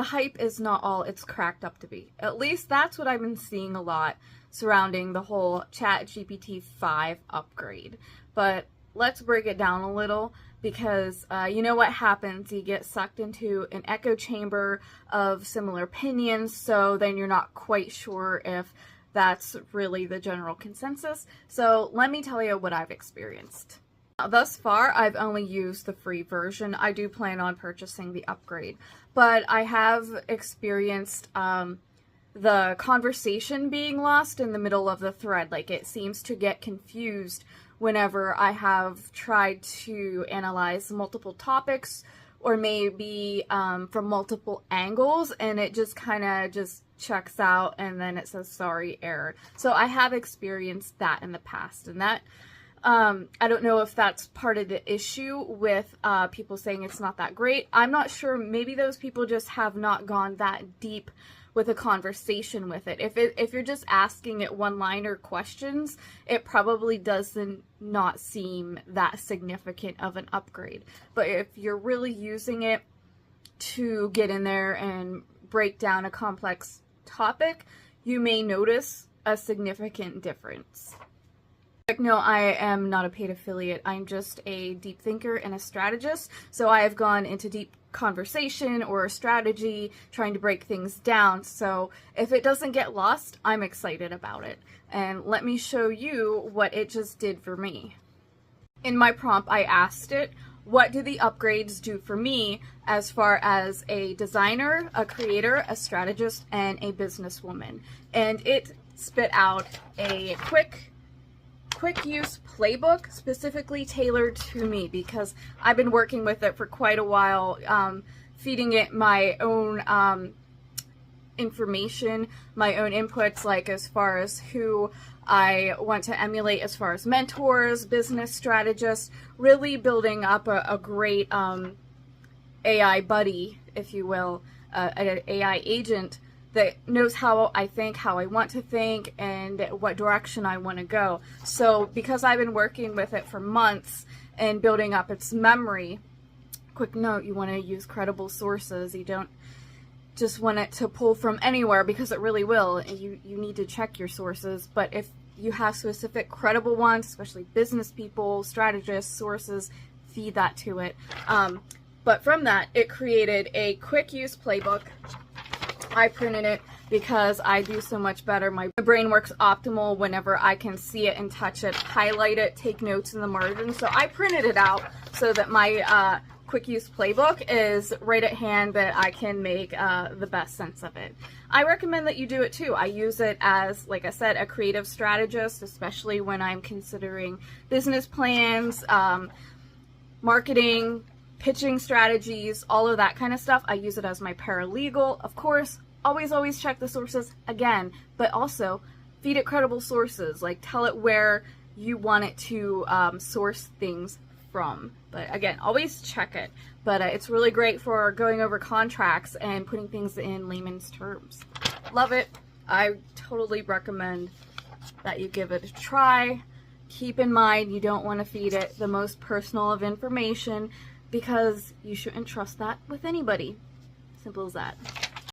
the hype is not all it's cracked up to be. At least that's what I've been seeing a lot surrounding the whole ChatGPT 5 upgrade. But let's break it down a little, because you know what happens. You get sucked into an echo chamber of similar opinions, so then you're not quite sure if that's really the general consensus. So let me tell you what I've experienced. Thus far, I've only used the free version. I do plan on purchasing the upgrade, but I have experienced the conversation being lost in the middle of the thread. Like, it seems to get confused whenever I have tried to analyze multiple topics, or maybe from multiple angles, and it just kind of just checks out and then it says sorry, error. So I have experienced that in the past, and that I don't know if that's part of the issue with people saying it's not that great. I'm not sure. Maybe those people just have not gone that deep with a conversation with it. If you're just asking it one-liner questions, it probably doesn't not seem that significant of an upgrade. But if you're really using it to get in there and break down a complex topic, you may notice a significant difference. No, I am not a paid affiliate. I'm just a deep thinker and a strategist. So I have gone into deep conversation or strategy, trying to break things down. So if it doesn't get lost, I'm excited about it. And let me show you what it just did for me. In my prompt, I asked it, what do the upgrades do for me as far as a designer, a creator, a strategist, and a businesswoman? And it spit out a quick use playbook specifically tailored to me, because I've been working with it for quite a while, feeding it my own information, my own inputs, like as far as who I want to emulate as far as mentors, business strategists, really building up a great AI buddy, if you will, an AI agent that knows how I think, how I want to think, and what direction I want to go. So because I've been working with it for months and building up its memory, quick note, you want to use credible sources. You don't just want it to pull from anywhere, because it really will. You need to check your sources. But if you have specific credible ones, especially business people, strategists, sources, feed that to it. But from that, it created a quick use playbook. I printed it because I do so much better. My brain works optimal whenever I can see it and touch it, highlight it, take notes in the margin. So I printed it out so that my quick use playbook is right at hand, that I can make the best sense of it. I recommend that you do it too. I use it as, like I said, a creative strategist, especially when I'm considering business plans, marketing, pitching strategies, all of that kind of stuff. I use it as my paralegal. Of course, always check the sources again, but also feed it credible sources. Like, tell it where you want it to source things from. But again, always check it. But it's really great for going over contracts and putting things in layman's terms. Love it. I totally recommend that you give it a try. Keep in mind, you don't want to feed it the most personal of information, because you shouldn't trust that with anybody. Simple as that.